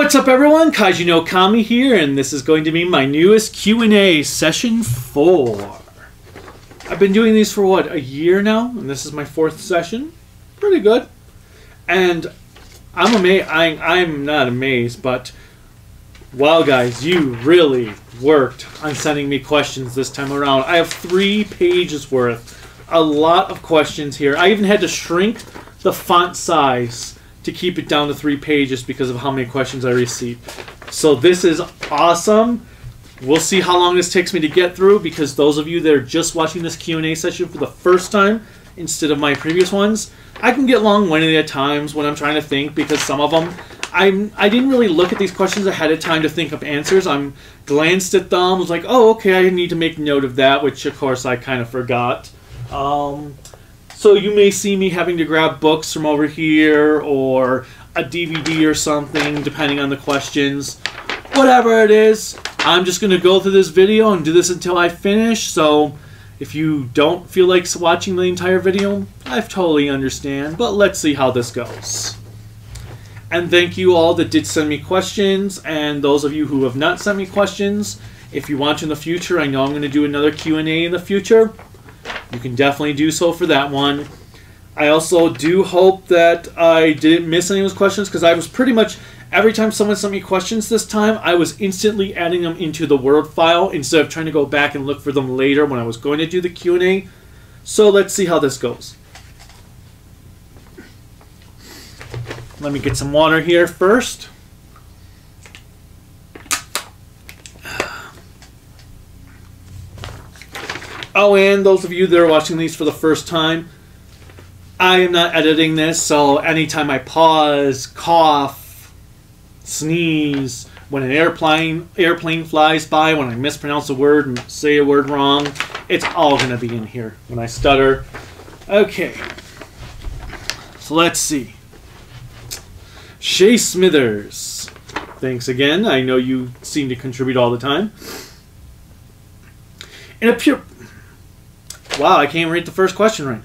What's up everyone, Kaiji no Kami here, and this is going to be my newest Q&A, session 4. I've been doing these for what, a year now, and this is my 4th session. Pretty good. And I'm not amazed, but wow guys, you really worked on sending me questions this time around. I have 3 pages worth, a lot of questions here. I even had to shrink the font size to keep it down to 3 pages because of how many questions I received. So this is awesome. We'll see how long this takes me to get through, because those of you that are just watching this Q&A session for the first time instead of my previous ones, I can get long-winded at times when I'm trying to think, because some of them I didn't really look at these questions ahead of time to think of answers. I glanced at them, was like, oh, okay, I need to make note of that, which of course I kind of forgot. So you may see me having to grab books from over here or a DVD or something, depending on the questions. Whatever it is, I'm just going to go through this video and do this until I finish. So if you don't feel like watching the entire video, I totally understand. But let's see how this goes. And thank you all that did send me questions, and those of you who have not sent me questions. If you want to in the future, I know I'm going to do another Q&A in the future. You can definitely do so for that one. I also do hope that I didn't miss any of those questions, because I was pretty much, every time someone sent me questions this time, I was instantly adding them into the Word file instead of trying to go back and look for them later when I was going to do the Q&A. So let's see how this goes. Let me get some water here first. Oh, and those of you that are watching these for the first time, I am not editing this, so anytime I pause, cough, sneeze, when an airplane flies by, when I mispronounce a word and say a word wrong, it's all going to be in here when I stutter. Okay, so let's see. Shay Smithers, thanks again. I know you seem to contribute all the time. Wow, I can't read the first question right.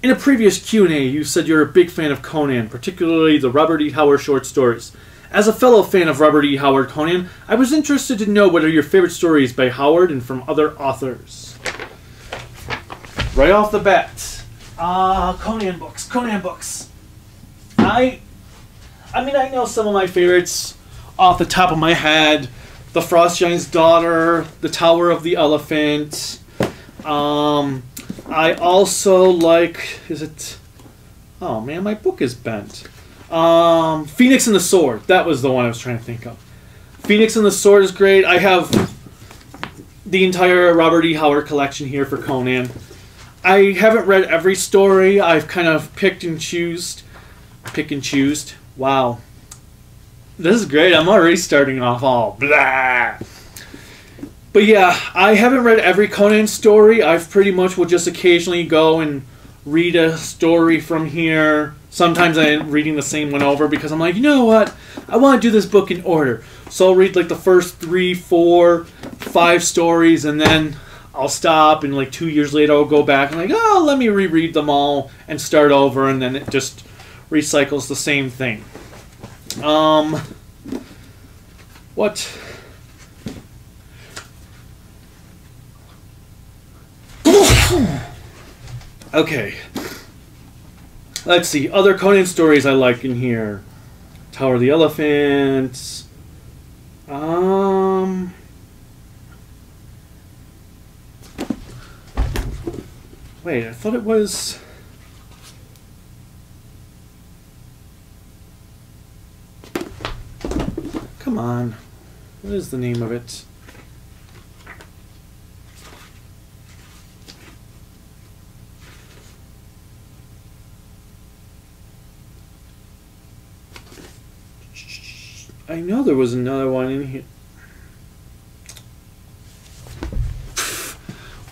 In a previous Q&A, you said you're a big fan of Conan, particularly the Robert E. Howard short stories. As a fellow fan of Robert E. Howard Conan, I was interested to know what are your favorite stories by Howard and from other authors. Right off the bat, Conan books. I mean, I know some of my favorites off the top of my head. The Frost Giant's Daughter, The Tower of the Elephant. I also like, oh man, my book is bent. Phoenix and the Sword. That was the one I was trying to think of. Phoenix and the Sword is great. I have the entire Robert E. Howard collection here for Conan. I haven't read every story. I've kind of pick and choose. Wow. This is great. I'm already starting off all blah. But yeah, I haven't read every Conan story. I've pretty much will just occasionally go and read a story from here. Sometimes I'm reading the same one over because I'm like, you know what? I want to do this book in order. So I'll read like the first 3, 4, 5 stories, and then I'll stop, and like 2 years later I'll go back and like, oh, let me reread them all and start over, and then it just recycles the same thing. What? Okay. Let's see. Other Conan stories I like in here. Tower of the Elephant. Wait, I thought it was... Come on. What is the name of it? I know there was another one in here.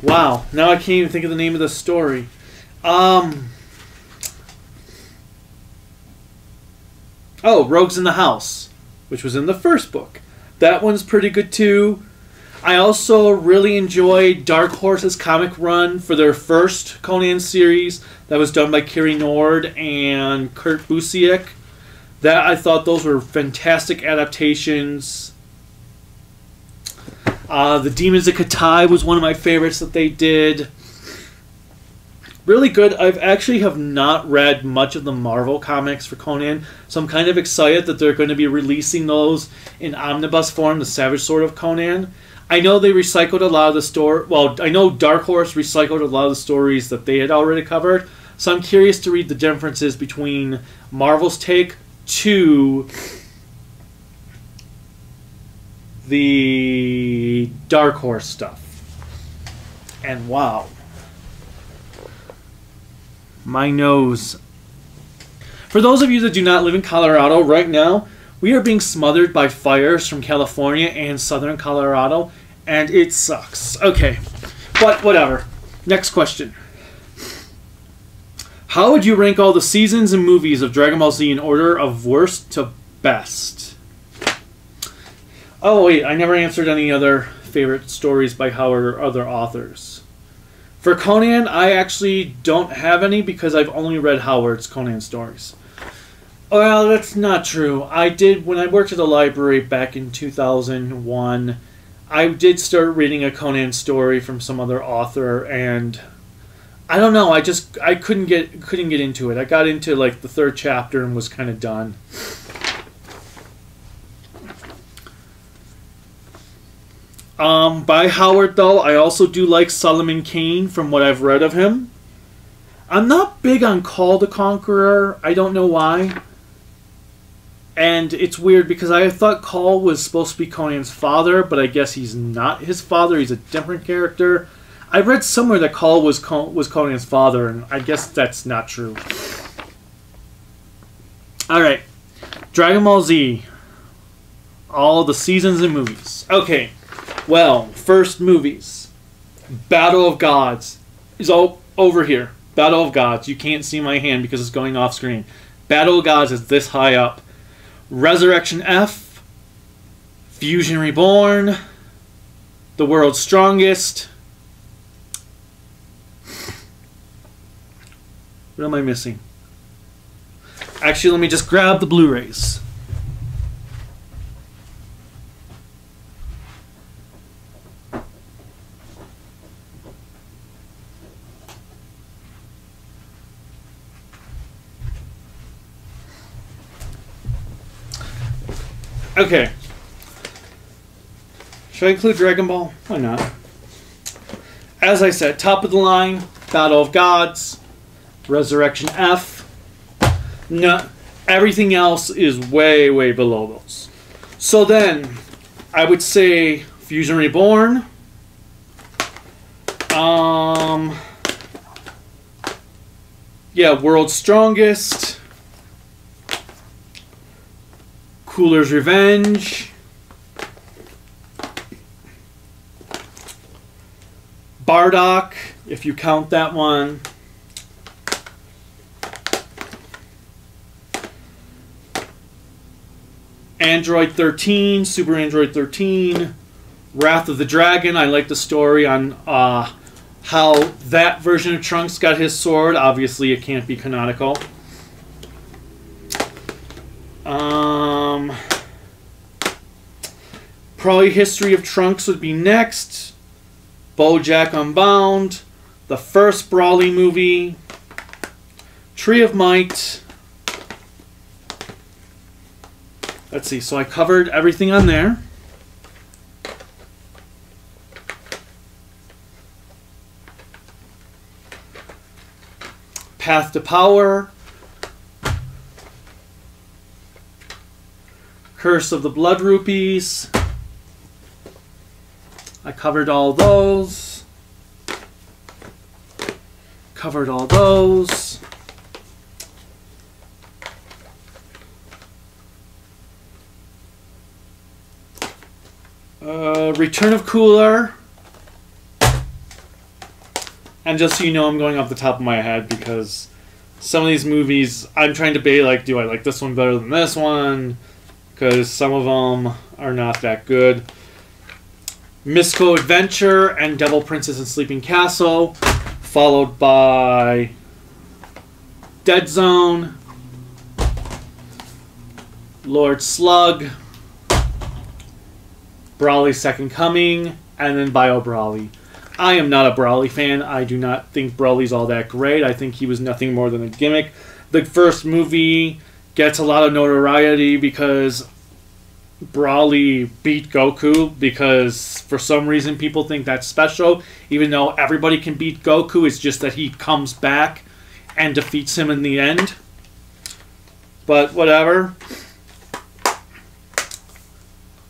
Wow, now I can't even think of the name of the story. Oh, Rogues in the House, which was in the first book. That one's pretty good too. I also really enjoyed Dark Horse's comic run for their first Conan series that was done by Kerry Nord and Kurt Busiek. That I thought those were fantastic adaptations. The Demons of Katai was one of my favorites that they did. Really good. I've actually have not read much of the Marvel comics for Conan, so I'm kind of excited that they're going to be releasing those in omnibus form, the Savage Sword of Conan. I know they recycled a lot of the story. Well, I know Dark Horse recycled a lot of the stories that they had already covered, so I'm curious to read the differences between Marvel's take to the Dark Horse stuff. And wow. My nose. For those of you that do not live in Colorado right now, we are being smothered by fires from California and southern Colorado, and it sucks. Okay, but whatever. Next question. How would you rank all the seasons and movies of Dragon Ball Z in order of worst to best? Oh wait, I never answered any other favorite stories by Howard or other authors. For Conan, I actually don't have any because I've only read Howard's Conan stories. Well, that's not true. I did, when I worked at the library back in 2001, I did start reading a Conan story from some other author, and I don't know, I couldn't get into it. I got into like the third chapter and was kind of done. By Howard, though, I also do like Solomon Kane from what I've read of him. I'm not big on Call the Conqueror. I don't know why. And it's weird because I thought Call was supposed to be Conan's father, but I guess he's not his father. He's a different character. I read somewhere that Call was Conan's father, and I guess that's not true. Alright. Dragon Ball Z. All the seasons and movies. Okay. Well, first movies. Battle of Gods is all over here. Battle of Gods. You can't see my hand because it's going off screen. Battle of Gods is this high up. Resurrection F. Fusion Reborn. The World's Strongest. What am I missing? Actually, let me just grab the Blu-rays. Okay. Should I include Dragon Ball? Why not? As I said, top of the line, Battle of Gods, Resurrection F. No, everything else is way, way below those. So then, I would say Fusion Reborn. Yeah, World's Strongest. Cooler's Revenge. Bardock, if you count that one. Android 13, Super Android 13. Wrath of the Dragon, I like the story on how that version of Trunks got his sword. Obviously, it can't be canonical. Probably History of Trunks would be next. BoJack Unbound. The first Brawly movie. Tree of Might. Let's see, so I covered everything on there. Path to Power. Curse of the Blood Rupees. I covered all those. Covered all those. Return of Cooler. And just so you know, I'm going off the top of my head because some of these movies, I'm trying to debate, like, do I like this one better than this one? Because some of them are not that good. Mystical Adventure and Devil Princess and Sleeping Castle, followed by Dead Zone, Lord Slug, Broly's Second Coming, and then Bio Broly. I am not a Broly fan. I do not think Broly's all that great. I think he was nothing more than a gimmick. The first movie gets a lot of notoriety because Broly beat Goku, because for some reason people think that's special, even though everybody can beat Goku. It's just that he comes back and defeats him in the end. But whatever.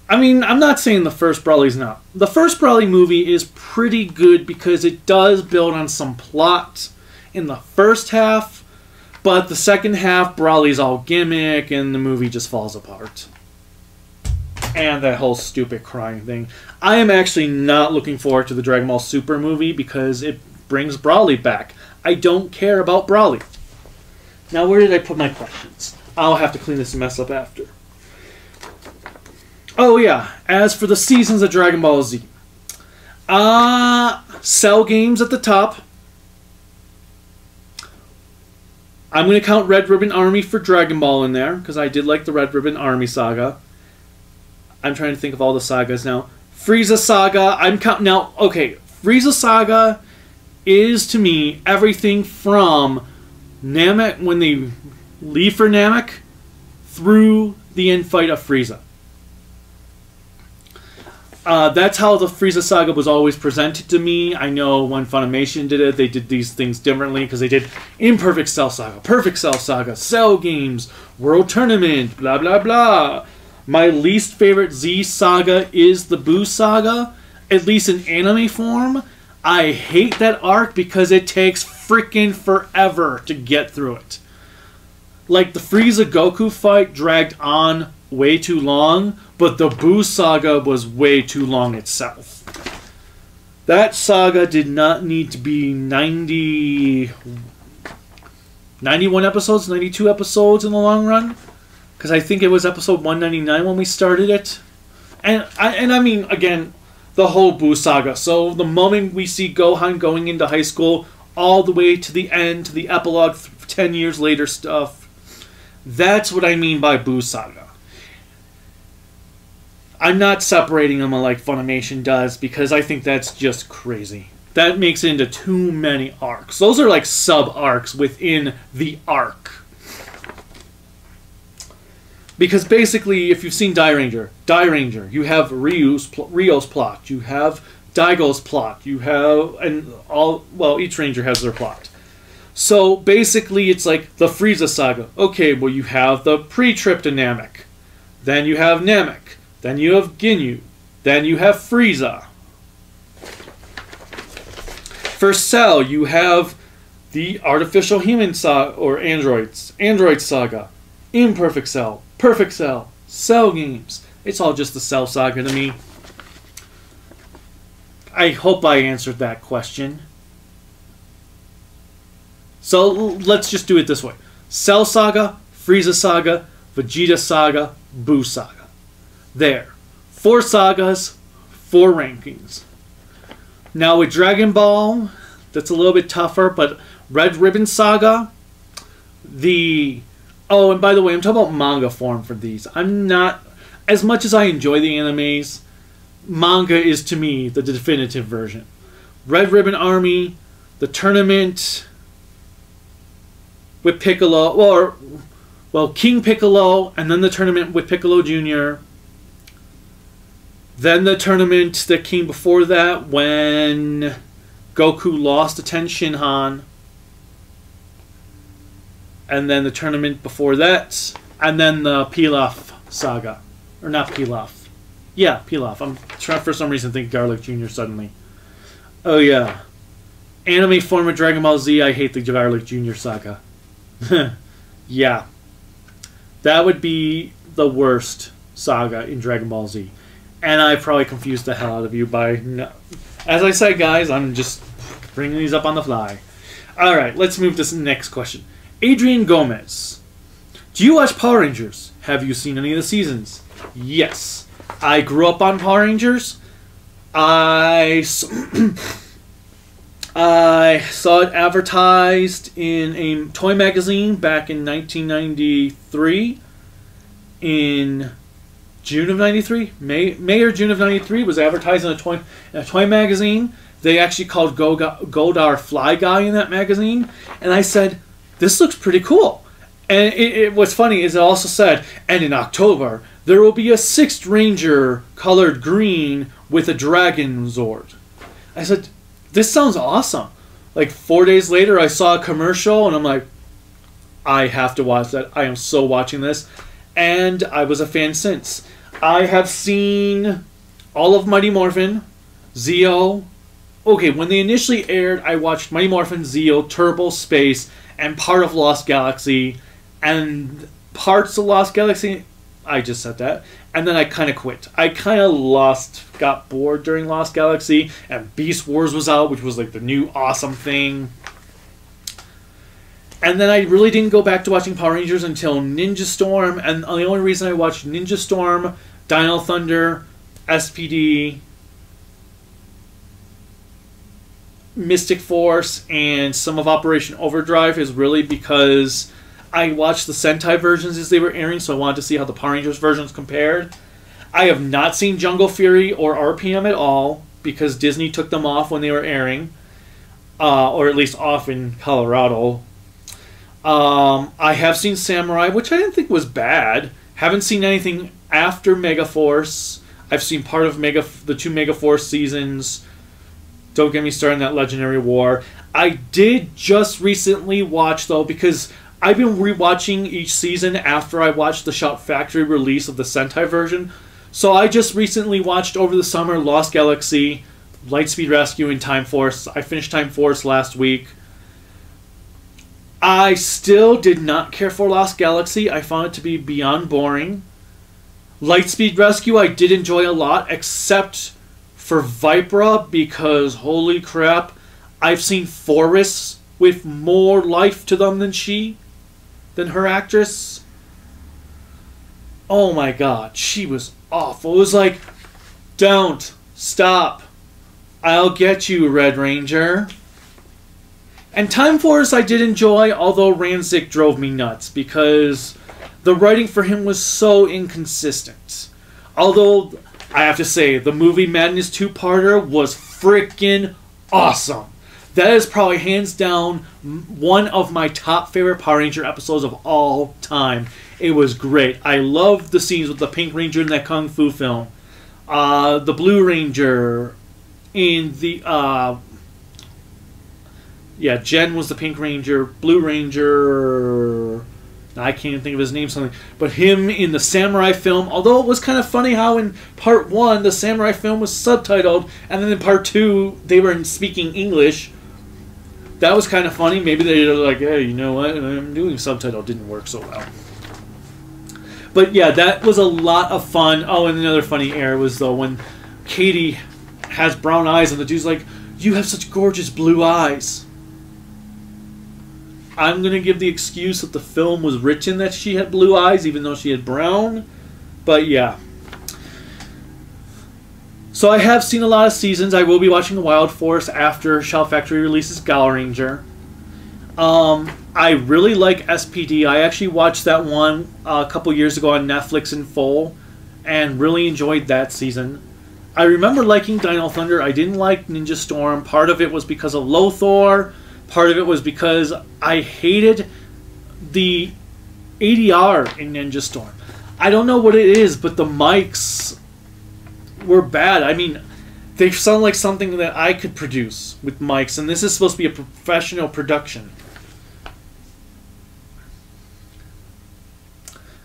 I mean, I'm not saying the first Broly's not. The first Broly movie is pretty good because it does build on some plot in the first half, but the second half, Broly's all gimmick and the movie just falls apart. And that whole stupid crying thing. I am actually not looking forward to the Dragon Ball Super movie because it brings Broly back. I don't care about Broly. Now, where did I put my questions? I'll have to clean this mess up after. Oh yeah, as for the seasons of Dragon Ball Z. Cell Games at the top. I'm going to count Red Ribbon Army for Dragon Ball in there, because I did like the Red Ribbon Army saga. I'm trying to think of all the sagas now. Frieza Saga, I'm counting now. Okay, Frieza Saga is to me everything from Namek, when they leave for Namek, through the end fight of Frieza. That's how the Frieza Saga was always presented to me. I know when Funimation did it, they did these things differently because they did Imperfect Cell Saga, Perfect Cell Saga, Cell Games, World Tournament, blah blah blah. My least favorite Z saga is the Buu Saga, at least in anime form. I hate that arc because it takes freaking forever to get through it. Like, the Frieza Goku fight dragged on way too long, but the Buu Saga was way too long itself. That saga did not need to be 91 episodes, 92 episodes in the long run, because I think it was episode 199 when we started it. And I mean, again, the whole Buu Saga. So the moment we see Gohan going into high school, all the way to the end, to the epilogue, 10 years later stuff, that's what I mean by Buu Saga. I'm not separating them like Funimation does because I think that's just crazy. That makes it into too many arcs. Those are like sub-arcs within the arc. Because basically, if you've seen Dairanger, you have Ryo's plot, you have Daigo's plot, you have, and all, well, each Ranger has their plot. So basically, it's like the Frieza Saga. Okay, well, you have the pre-trip to Namek. Then you have Namek. Then you have Ginyu. Then you have Frieza. For Cell, you have the Artificial Human Saga, or Android Saga. Imperfect Cell. Perfect Cell. Cell Games. It's all just the Cell Saga to me. I hope I answered that question. So let's just do it this way. Cell Saga, Frieza Saga, Vegeta Saga, Buu Saga. There. 4 sagas, 4 rankings. Now with Dragon Ball, that's a little bit tougher, but Red Ribbon Saga, oh, and by the way, I'm talking about manga form for these. I'm not, as much as I enjoy the animes, manga is to me the definitive version. Red Ribbon Army, the tournament with Piccolo, well, King Piccolo, and then the tournament with Piccolo Jr., then the tournament that came before that when Goku lost to Ten Shinhan. And then the tournament before that. And then the Pilaf Saga. Or not Pilaf. Yeah, Pilaf. I'm trying for some reason to think Garlic Jr. suddenly. Oh yeah. Anime form of Dragon Ball Z, I hate the Garlic Jr. Saga. Yeah. That would be the worst saga in Dragon Ball Z. And I probably confused the hell out of you by... No. As I said, guys, I'm just bringing these up on the fly. Alright, let's move to the next question. Adrian Gomez. Do you watch Power Rangers? Have you seen any of the seasons? Yes. I grew up on Power Rangers. I saw it advertised in a toy magazine back in 1993. in June of '93, May or June of '93, was advertised in a toy magazine. They actually called Goldar Fly Guy in that magazine, and I said, "This looks pretty cool." And what's funny is it also said, "And in October there will be a 6th Ranger colored green with a Dragon Zord." I said, "This sounds awesome." Like 4 days later, I saw a commercial, and I'm like, "I have to watch that. I am so watching this," and I was a fan since. I have seen all of Mighty Morphin, Zeo. Okay, when they initially aired, I watched Mighty Morphin, Zeo, Turbo, Space, and part of Lost Galaxy. And parts of Lost Galaxy, I just said that. And then I kind of quit. I kind of got bored during Lost Galaxy. And Beast Wars was out, which was like the new awesome thing. And then I really didn't go back to watching Power Rangers until Ninja Storm. And the only reason I watched Ninja Storm, Dino Thunder, SPD, Mystic Force, and some of Operation Overdrive is really because I watched the Sentai versions as they were airing, so I wanted to see how the Power Rangers versions compared. I have not seen Jungle Fury or RPM at all because Disney took them off when they were airing, or at least off in Colorado. I have seen Samurai, which I didn't think was bad. Haven't seen anything after Megaforce. I've seen part of the 2 Megaforce seasons. Don't get me started on that Legendary War. I did just recently watch, though, because I've been rewatching each season after I watched the Shout Factory release of the Sentai version. So I just recently watched over the summer Lost Galaxy, Lightspeed Rescue, and Time Force. I finished Time Force last week. I still did not care for Lost Galaxy. I found it to be beyond boring. Lightspeed Rescue I did enjoy a lot, except for Vipra, because holy crap, I've seen forests with more life to them than her actress. Oh my god, she was awful. It was like, don't, stop, I'll get you, Red Ranger. And Time Force I did enjoy, although Rancic drove me nuts because the writing for him was so inconsistent. Although, I have to say, the movie Madness 2-parter was freaking awesome. That is probably hands down one of my top favorite Power Ranger episodes of all time. It was great. I loved the scenes with the Pink Ranger in that Kung Fu film. The Blue Ranger in the... yeah, Jen was the Pink Ranger. Blue Ranger... I can't even think of his name, something. But him in the Samurai film, although it was kind of funny how in part 1 the Samurai film was subtitled, and then in part 2 they were speaking English. That was kind of funny. Maybe they were like, hey, you know what? I'm doing subtitle. Didn't work so well. But yeah, that was a lot of fun. Oh, and another funny error was though when Katie has brown eyes and the dude's like, you have such gorgeous blue eyes. I'm going to give the excuse that the film was written that she had blue eyes, even though she had brown. But yeah. So I have seen a lot of seasons. I will be watching the Wild Force after Shout Factory releases Gal Ranger. I really like SPD. I actually watched that one a couple years ago on Netflix in full and really enjoyed that season. I remember liking Dino Thunder. I didn't like Ninja Storm. Part of it was because of Lothar. Part of it was because I hated the ADR in Ninja Storm. I don't know what it is, but the mics were bad. I mean, they sound like something that I could produce with mics, and this is supposed to be a professional production.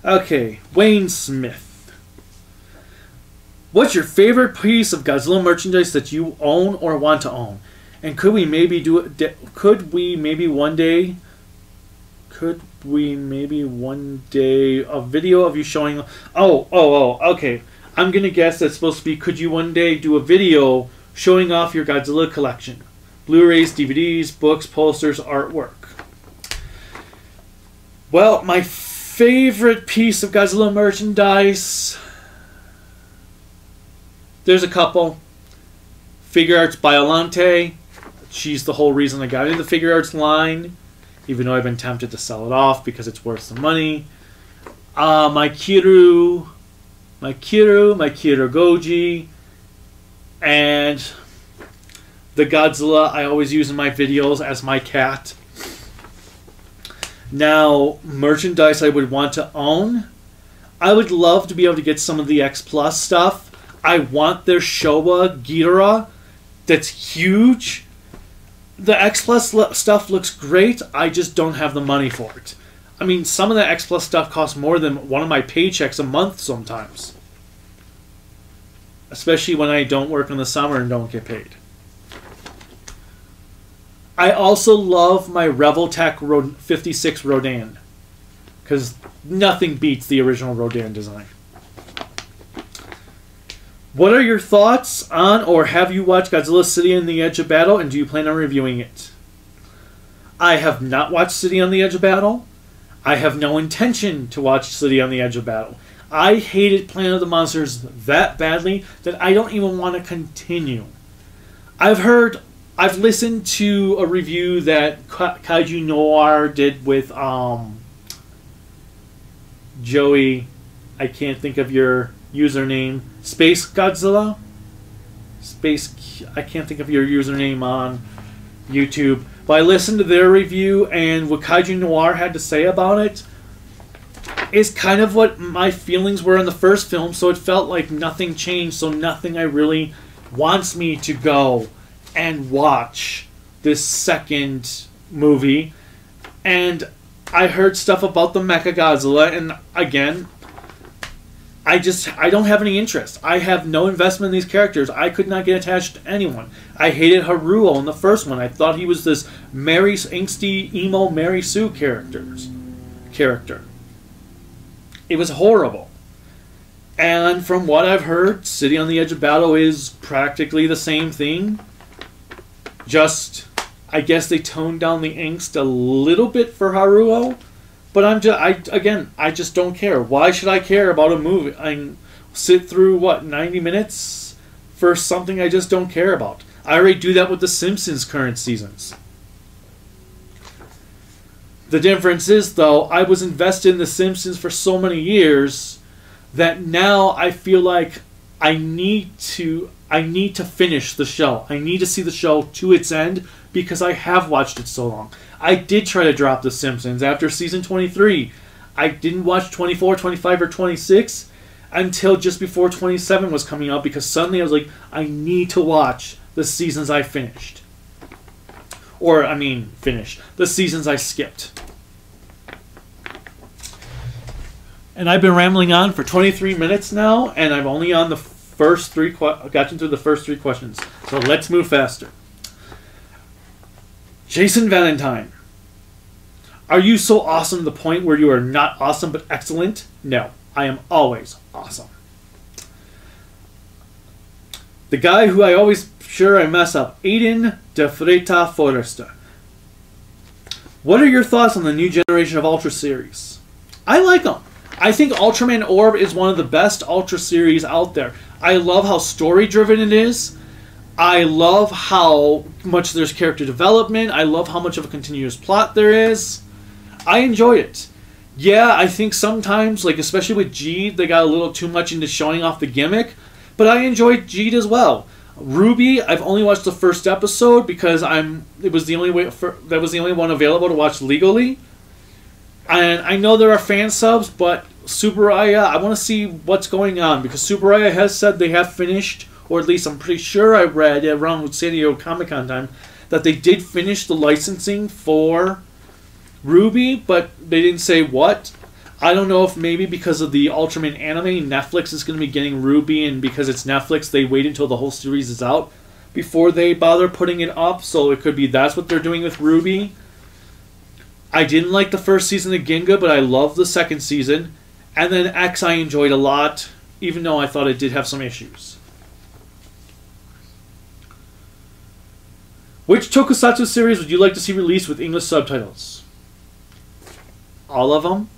Okay, Wayne Smith. What's your favorite piece of Godzilla merchandise that you own or want to own? And could we maybe one day a video of you showing... okay. I'm going to guess that's supposed to be, could you one day do a video showing off your Godzilla collection? Blu-rays, DVDs, books, posters, artwork. Well, my favorite piece of Godzilla merchandise... There's a couple. Figure Arts Biollante. She's the whole reason I got into the Figure Arts line, even though I've been tempted to sell it off because it's worth some money. My Kiro Goji, and the Godzilla I always use in my videos as my cat. Now, merchandise I would want to own. I would love to be able to get some of the X Plus stuff. I want their Showa Ghidorah. That's huge. The X Plus stuff looks great. I just don't have the money for it. I mean, some of the X Plus stuff costs more than one of my paychecks a month sometimes. Especially when I don't work in the summer and don't get paid. I also love my Revoltech 56 Rodan. Because nothing beats the original Rodan design. What are your thoughts on, or have you watched Godzilla City on the Edge of Battle, and do you plan on reviewing it? I have not watched City on the Edge of Battle. I have no intention to watch City on the Edge of Battle. I hated Planet of the Monsters that badly that I don't even want to continue. I've listened to a review that Kaiju Noir did with Joey, I can't think of your username, Space Godzilla? I can't think of your username on YouTube. But I listened to their review, and what Kaiju Noir had to say about it is kind of what my feelings were in the first film, so it felt like nothing changed, so nothing I really wants me to go and watch this second movie. And I heard stuff about the Mechagodzilla, and again, I don't have any interest. I have no investment in these characters. I could not get attached to anyone. I hated Haruo in the first one. I thought he was this angsty, emo Mary Sue character. It was horrible. And from what I've heard, City on the Edge of Battle is practically the same thing. Just, I guess they toned down the angst a little bit for Haruo. But I just don't care. Why should I care about a movie? I sit through, 90 minutes for something I just don't care about. I already do that with The Simpsons current seasons. The difference is, though, I was invested in The Simpsons for so many years that now I feel like I need to finish the show. I need to see the show to its end because I have watched it so long. I did try to drop The Simpsons after season 23. I didn't watch 24, 25, or 26 until just before 27 was coming out because suddenly I was like, I need to watch the seasons I finished. The seasons I skipped. And I've been rambling on for 23 minutes now, and I'm only on the first three, gotten through the first three questions. So let's move faster. Jason Valentine. Are you so awesome to the point where you are not awesome but excellent? No, I am always awesome. The guy who I always sure I mess up, Aiden de Freta Forrester. What are your thoughts on the new generation of Ultra series? I like them. I think Ultraman Orb is one of the best Ultra series out there. I love how story-driven it is. I love how much there's character development. I love how much of a continuous plot there is. I enjoy it. Yeah, I think sometimes, especially with Jeed, they got a little too much into showing off the gimmick. But I enjoyed Jeed as well. Ruby, I've only watched the first episode because that was the only one available to watch legally. And I know there are fan subs, but Subaraya, I want to see what's going on because Subaraya has said they have finished, or at least I'm pretty sure I read around San Diego Comic-Con time, that they did finish the licensing for Ruby, but they didn't say what. I don't know if maybe because of the Ultraman anime, Netflix is going to be getting Ruby, and because it's Netflix, they wait until the whole series is out before they bother putting it up, so it could be that's what they're doing with Ruby. I didn't like the first season of Ginga, but I loved the second season. And then X I enjoyed a lot, even though I thought it did have some issues. Which Tokusatsu series would you like to see released with English subtitles? All of them.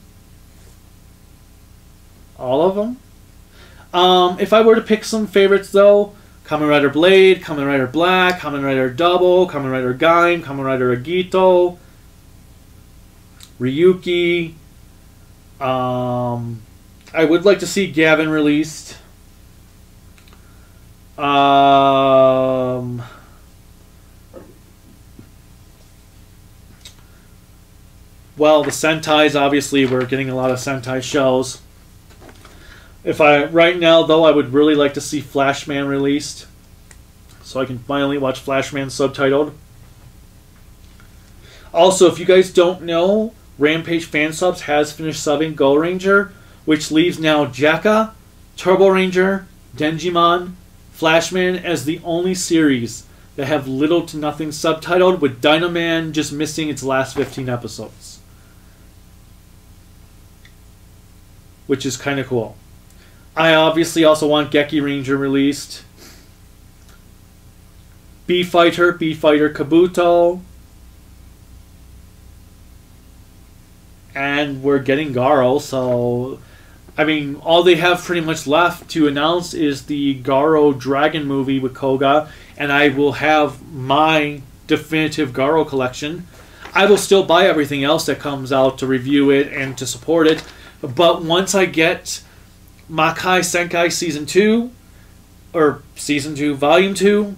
All of them. If I were to pick some favorites, though, Kamen Rider Blade, Kamen Rider Black, Kamen Rider Double, Kamen Rider Gaim, Kamen Rider Agito, Ryuki, I would like to see Gavin released. Well, the Sentais, obviously, we're getting a lot of Sentai shows. Right now, though, I would really like to see Flashman released, so I can finally watch Flashman subtitled. Also, if you guys don't know, Rampage Fansubs has finished subbing Go Ranger, which leaves now Jekka, Turbo Ranger, Dengimon, Flashman as the only series that have little to nothing subtitled, with Dynaman just missing its last 15 episodes. Which is kind of cool. I obviously also want Geki Ranger released. B-Fighter Kabuto. And we're getting Garo, so I mean, all they have pretty much left to announce is the Garo Dragon movie with Koga, and I will have my definitive Garo collection. I will still buy everything else that comes out to review it and to support it, but once I get Makai Senkai Season 2, or Season 2, Volume 2,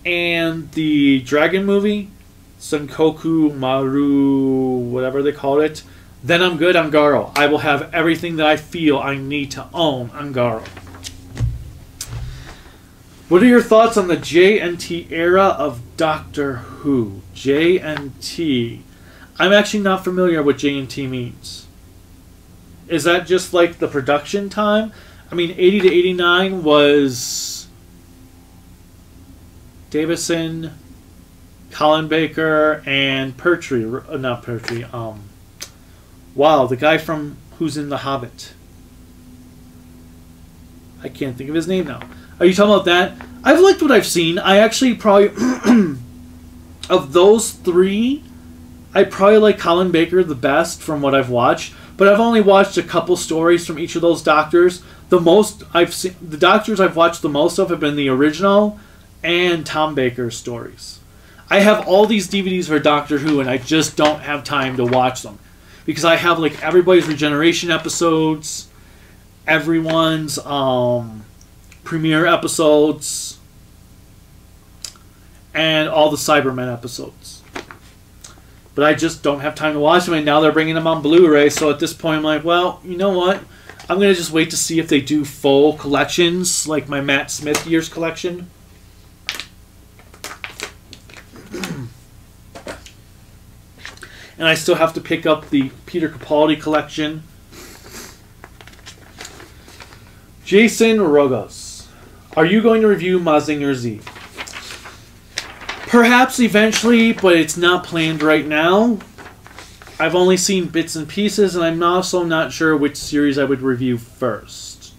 and the Dragon movie, Senkoku Maru, whatever they call it, then I'm good on Garo. I will have everything that I feel I need to own on Garo. What are your thoughts on the JNT era of Doctor Who? JNT. I'm actually not familiar what JNT means. Is that just like the production time? I mean, 80 to 89 was Davison, Colin Baker, and Pertwee. Not Pertwee. Wow, the guy from who's in The Hobbit. I can't think of his name now. Are you talking about that? I've liked what I've seen. I actually probably of those three, I probably like Colin Baker the best from what I've watched. But I've only watched a couple stories from each of those doctors. The doctors I've watched the most of have been the original and Tom Baker's stories. I have all these DVDs for Doctor Who, and I just don't have time to watch them because I have like everybody's Regeneration episodes, everyone's premiere episodes, and all the Cybermen episodes. But I just don't have time to watch them, and now they're bringing them on Blu-ray, so at this point I'm like, well, you know what? I'm going to just wait to see if they do full collections, like my Matt Smith Years collection. And I still have to pick up the Peter Capaldi collection. Jason Rogos. Are you going to review Mazinger Z? Perhaps eventually, but it's not planned right now. I've only seen bits and pieces, and I'm also not sure which series I would review first.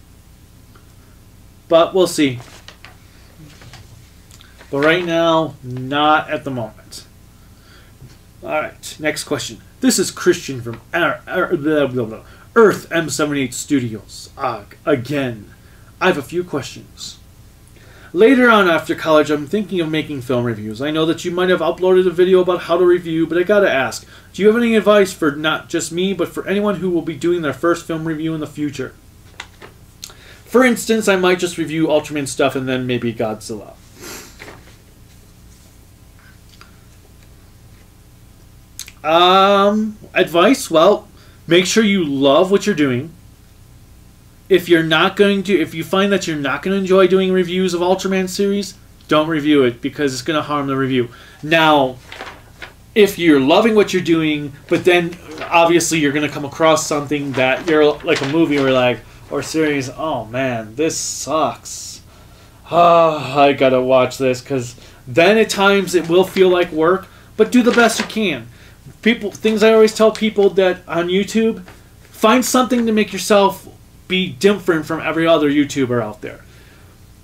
But we'll see. But right now, not at the moment. Alright, next question. This is Christian from Earth M78 Studios. Again, I have a few questions. Later on after college, I'm thinking of making film reviews. I know that you might have uploaded a video about how to review, but I gotta ask, do you have any advice for not just me, but for anyone who will be doing their first film review in the future? For instance, I might just review Ultraman stuff and then maybe Godzilla. Advice? Well, make sure you love what you're doing. If you find that you're not going to enjoy doing reviews of Ultraman series, don't review it because it's going to harm the review. Now, if you're loving what you're doing, but then obviously you're going to come across something that you're like a movie or series, oh man, this sucks. I got to watch this, because then at times it will feel like work, but do the best you can. Things I always tell people that on YouTube, find something to make yourself be different from every other YouTuber out there.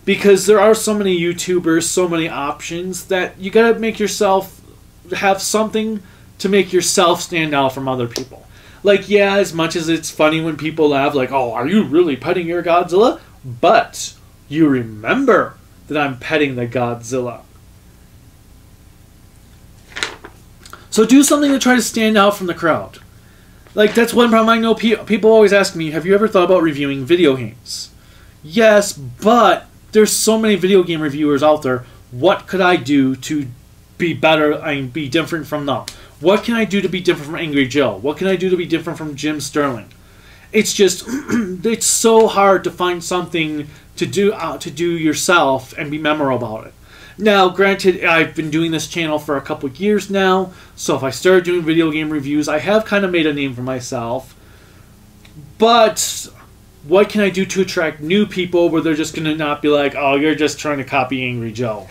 Because there are so many YouTubers, so many options, that you gotta make yourself have something to make yourself stand out from other people. Like, yeah, as much as it's funny when people laugh, like, oh, are you really petting your Godzilla? But you remember that I'm petting the Godzilla. So do something to try to stand out from the crowd. Like, that's one problem I know. People always ask me, have you ever thought about reviewing video games? Yes, but there's so many video game reviewers out there. What could I do to be better and be different from them? What can I do to be different from Angry Joe? What can I do to be different from Jim Sterling? It's just, it's so hard to find something to do yourself and be memorable about it. Now, granted, I've been doing this channel for a couple years now, so if I started doing video game reviews, I have kind of made a name for myself. But what can I do to attract new people where they're just going to not be like, oh, you're just trying to copy Angry Joe?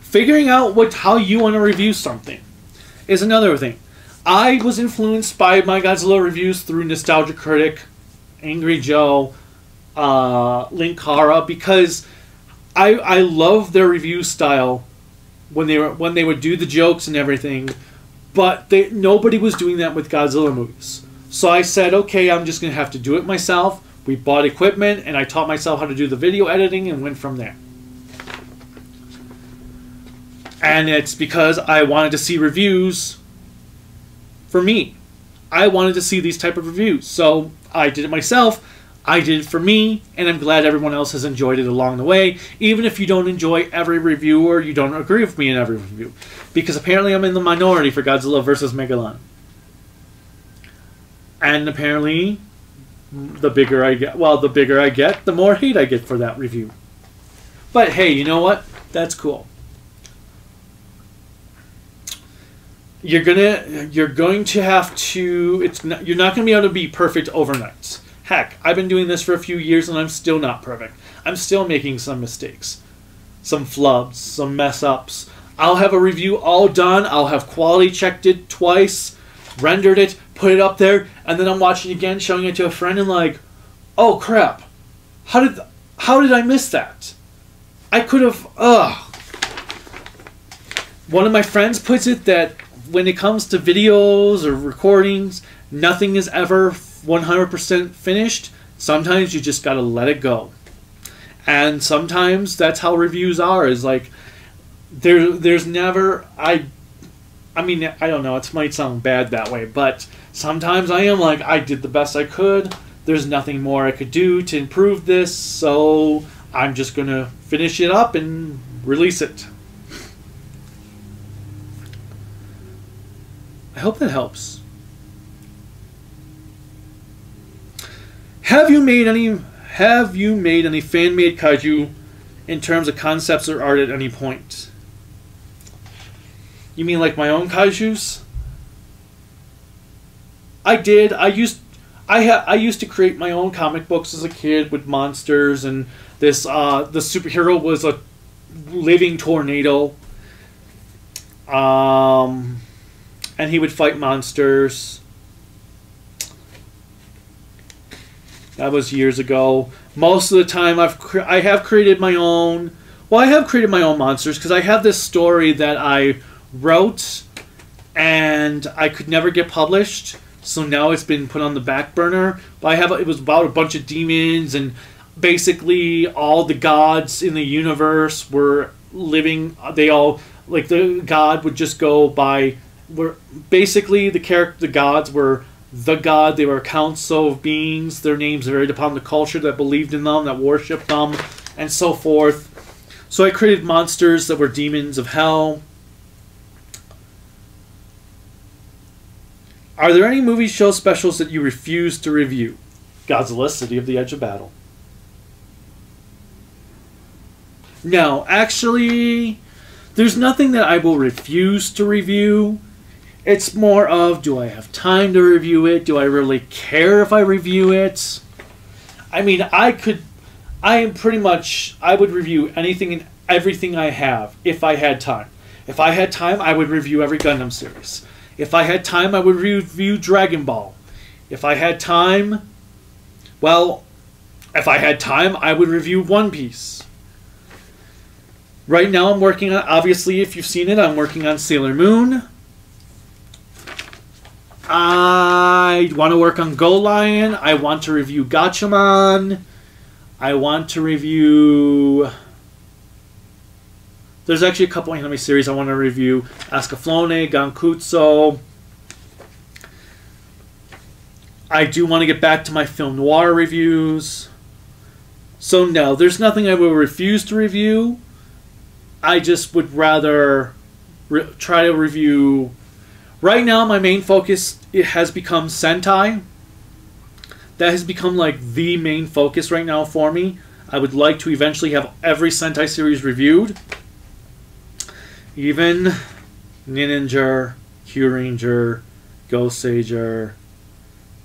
Figuring out how you want to review something is another thing. I was influenced by my Godzilla reviews through Nostalgia Critic, Angry Joe, Linkara, because I love their review style when they would do the jokes and everything, but nobody was doing that with Godzilla movies. So I said, okay, I'm just going to have to do it myself. We bought equipment, and I taught myself how to do the video editing and went from there. And it's because I wanted to see reviews for me. I wanted to see these type of reviews. So I did it myself. I did it for me, and I'm glad everyone else has enjoyed it along the way, even if you don't enjoy every review or you don't agree with me in every review. Because apparently I'm in the minority for Godzilla vs. Megalon. And apparently, the bigger I get, the more hate I get for that review. But hey, you know what? That's cool. You're going to have to. You're not going to be able to be perfect overnight. Heck, I've been doing this for a few years and I'm still not perfect. I'm still making some mistakes, some flubs, some mess ups. I'll have a review all done. I'll have quality checked it twice, rendered it, put it up there, and then I'm watching again, showing it to a friend, and like, oh crap, how did I miss that? I could have. One of my friends puts it that when it comes to videos or recordings, nothing is ever 100% finished. Sometimes you just gotta let it go. And sometimes that's how reviews are, is like, there's never, I mean, I don't know, it might sound bad that way, but sometimes I am like, I did the best I could, there's nothing more I could do to improve this, so I'm just gonna finish it up and release it. I hope that helps. Have you made any fan-made kaiju in terms of concepts or art at any point? You mean like my own kaijus? I did. I used to create my own comic books as a kid with monsters, and this the superhero was a living tornado. And he would fight monsters. That was years ago. Most of the time, I have created my own. Well, I have created my own monsters because I have this story that I wrote, and I could never get published. So now it's been put on the back burner. But it was about a bunch of demons, and basically all the gods in the universe were living. They all, like, the god would just go by. Basically the gods were the god. They were a council of beings. Their names varied upon the culture that believed in them, that worshipped them, and so forth. So I created monsters that were demons of hell. Are there any movie show specials that you refuse to review? Godzilla, City of the Edge of Battle. No, actually, there's nothing that I will refuse to review. It's more of, do I have time to review it? Do I really care if I review it? I mean, I would review anything and everything I have if I had time. If I had time, I would review every Gundam series. If I had time, I would review Dragon Ball. If I had time, I would review One Piece. Right now I'm working on, obviously if you've seen it, I'm working on Sailor Moon. I want to work on Go Lion. I want to review Gatchaman. I want to review There's actually a couple anime series I want to review. Ascaflowne, Gankutsu. I do want to get back to my film noir reviews. So no, there's nothing I will refuse to review. I just would rather try to review. Right now, my main focus has become Sentai. That has become like the main focus right now for me. I would like to eventually have every Sentai series reviewed. Even Ninja, Kyuranger, Ghost Sager,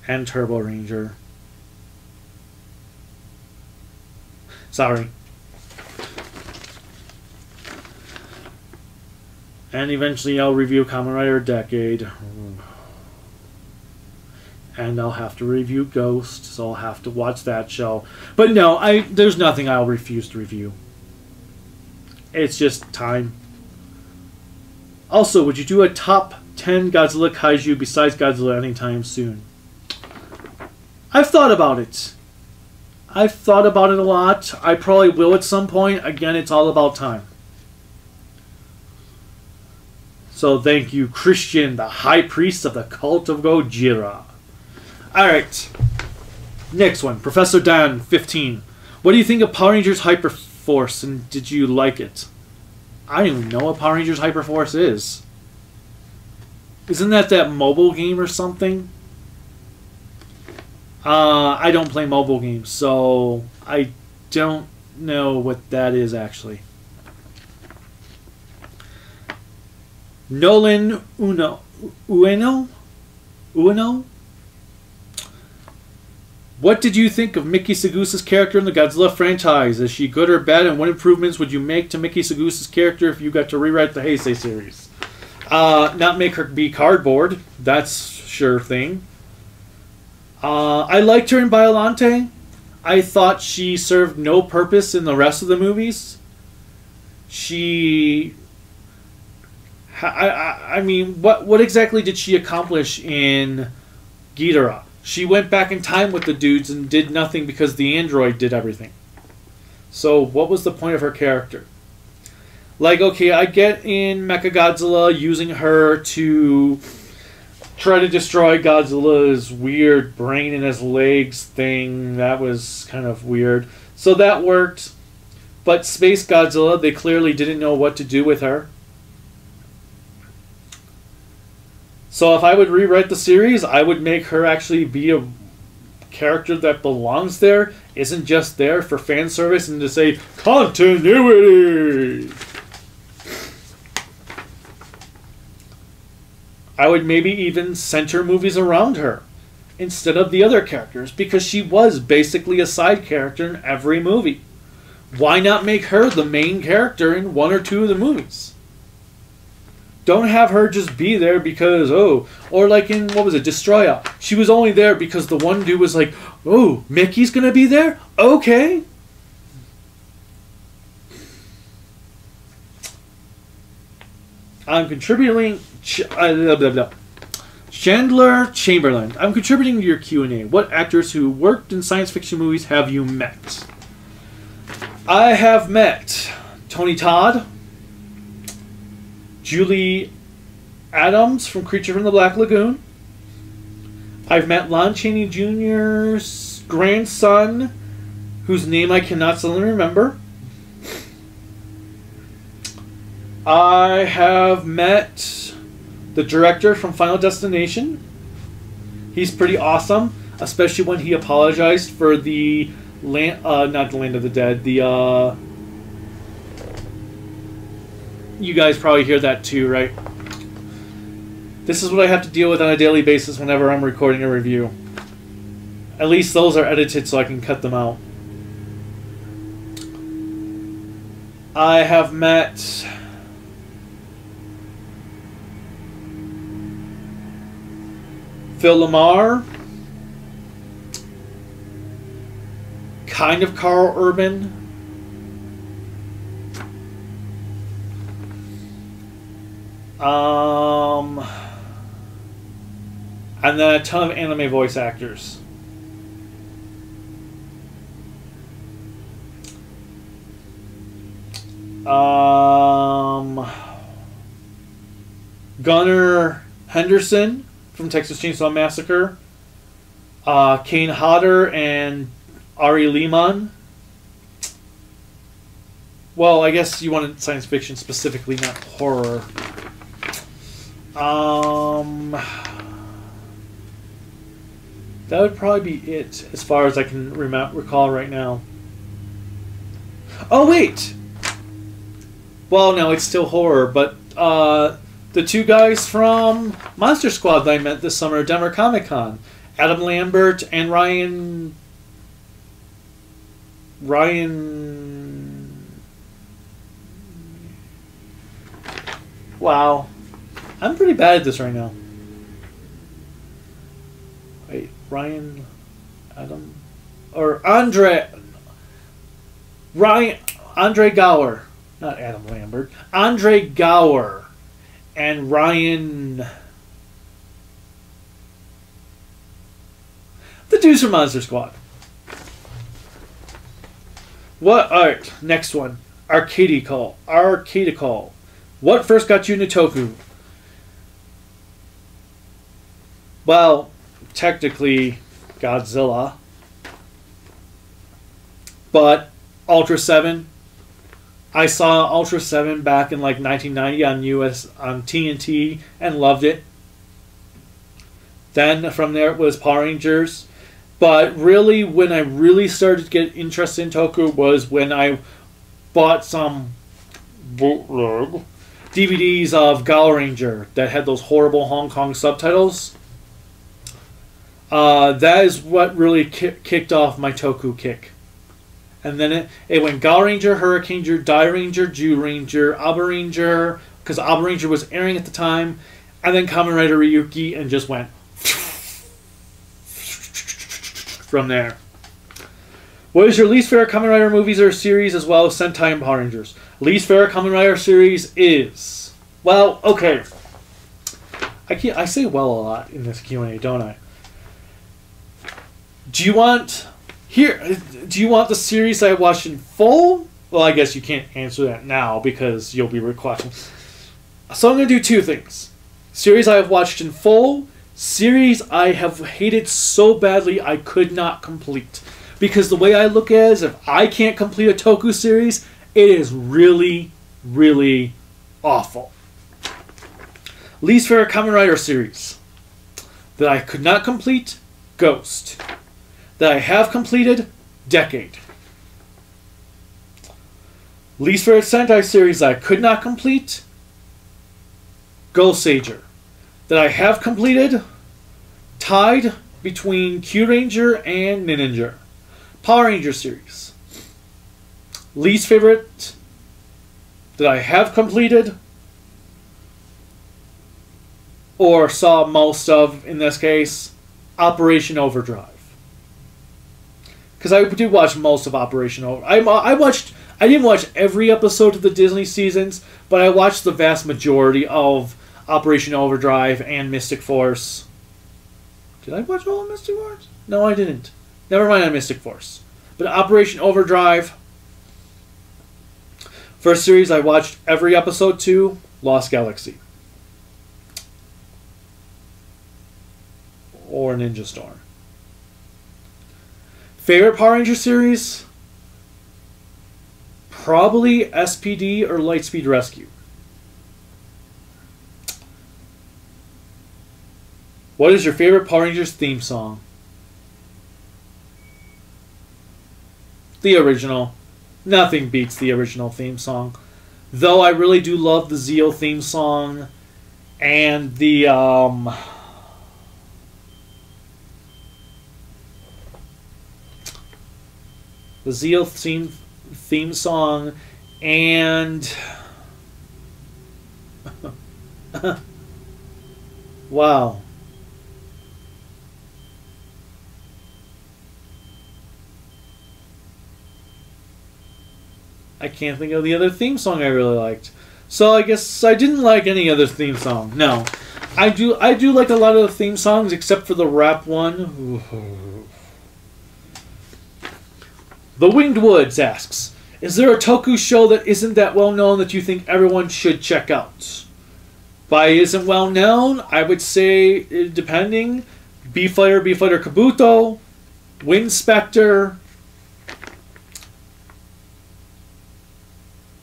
and Turbo Ranger. Sorry. And eventually I'll review Kamen Rider Decade. And I'll have to review Ghost, so I'll have to watch that show. But no, there's nothing I'll refuse to review. It's just time. Also, would you do a top 10 Godzilla Kaiju besides Godzilla anytime soon? I've thought about it. I've thought about it a lot. I probably will at some point. Again, it's all about time. So thank you, Christian, the High Priest of the Cult of Gojira. Alright. Next one. Professor Dan, 15. What do you think of Power Rangers Hyperforce, and did you like it? I don't even know what Power Rangers Hyperforce is. Isn't that mobile game or something? I don't play mobile games, so I don't know what that is actually. Nolan Ueno? What did you think of Miki Sagusa's character in the Godzilla franchise? Is she good or bad, and what improvements would you make to Miki Sagusa's character if you got to rewrite the Heisei series? Not make her be cardboard. That's sure thing. I liked her in Biollante. I thought she served no purpose in the rest of the movies. I mean, what exactly did she accomplish in Ghidorah? She went back in time with the dudes and did nothing because the android did everything. So what was the point of her character? Like, okay, I get in Mechagodzilla using her to try to destroy Godzilla's weird brain in his legs thing. That was kind of weird. So that worked. But Space Godzilla, they clearly didn't know what to do with her. So if I would rewrite the series, I would make her actually be a character that belongs there, isn't just there for fan service and to say, continuity! I would maybe even center movies around her instead of the other characters, because she was basically a side character in every movie. Why not make her the main character in one or two of the movies? Don't have her just be there because, oh, or like in, what was it, Destroya. She was only there because the one dude was like, oh, Mickey's gonna be there? Okay. I'm contributing... Chandler Chamberlain. I'm contributing to your Q&A. What actors who worked in science fiction movies have you met? I have met Tony Todd, Julie Adams from Creature from the Black Lagoon. I've met Lon Chaney Jr.'s grandson, whose name I cannot suddenly remember. I have met the director from Final Destination. He's pretty awesome, especially when he apologized for the not the Land of the Dead. The you guys probably hear that too, right? This is what I have to deal with on a daily basis whenever I'm recording a review. At least those are edited so I can cut them out. I have met Phil Lamar, kind of Carl Urban, and then a ton of anime voice actors. Gunnar Henderson from Texas Chainsaw Massacre. Kane Hodder and Ari Lehman. Well, I guess you wanted science fiction specifically, not horror. That would probably be it as far as I can recall right now. Oh, wait! Well, no, it's still horror, but the two guys from Monster Squad that I met this summer at Denver Comic Con, Adam Lambert and Ryan. Wow. I'm pretty bad at this right now. Wait, Adam, or Andre Gower, not Adam Lambert, Andre Gower, and Ryan, the dudes from Monster Squad. What? All right, next one, Arcadical. What first got you into Toku? Well, technically Godzilla, but Ultra 7. I saw Ultra 7 back in like 1990 on TNT and loved it. Then from there it was Power Rangers. But really, when I really started to get interested in Toku was when I bought some bootleg DVDs of Gao Ranger that had those horrible Hong Kong subtitles. That is what really kicked off my Toku kick. And then it went Gao Ranger, Hurricane Ranger, Die Ranger, Jew Ranger, Abba Ranger, because Abba Ranger was airing at the time, and then Kamen Rider Ryuki, and just went from there. What is your least favorite Kamen Rider movies or series, as well as Sentai and Power Rangers? Least favorite Kamen Rider series is, well, okay. I say well a lot in this Q&A, don't I? Do you want the series I watched in full? Well, I guess you can't answer that now because you'll be requesting. So I'm going to do two things. Series I have watched in full, series I have hated so badly I could not complete. Because the way I look at it is, if I can't complete a Toku series, it is really, really awful. Least favorite Kamen Rider series that I could not complete, Ghost. That I have completed, Decade. Least favorite Sentai series that I could not complete, Ghost-Sager. That I have completed, tied between Q-Ranger and Ninja. Power Ranger series. Least favorite that I have completed, or saw most of in this case, Operation Overdrive. Because I did watch most of Operation Overdrive. I didn't watch every episode of the Disney seasons, but I watched the vast majority of Operation Overdrive and Mystic Force. Did I watch all of Mystic Force? No, I didn't. Never mind on Mystic Force. But Operation Overdrive. First series I watched every episode to, Lost Galaxy. Or Ninja Storm. Favorite Power Ranger series? Probably SPD or Lightspeed Rescue. What is your favorite Power Rangers theme song? The original. Nothing beats the original theme song. Though I really do love the Zeo theme song and the Zeo theme song and wow. I can't think of the other theme song I really liked. So I guess I didn't like any other theme song. No. I do like a lot of the theme songs except for the rap one. The Winged Woods asks, Is there a Toku show that isn't that well known that you think everyone should check out? By isn't well known, I would say, depending, B-Fighter Kabuto, Wind Spectre,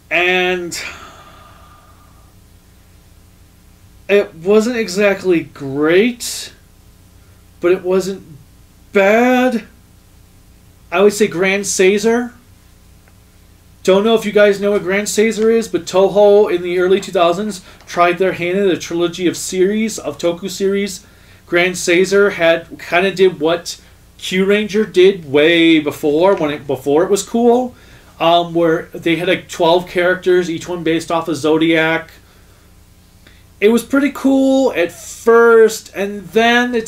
and it wasn't exactly great, but it wasn't bad. I would say Grand Caesar. Don't know if you guys know what Grand Caesar is, but Toho in the early 2000s tried their hand at a trilogy of series, of Toku series. Grand Caesar had kind of did what Kyuranger did way before, before it was cool, where they had like 12 characters, each one based off of Zodiac. It was pretty cool at first, and then it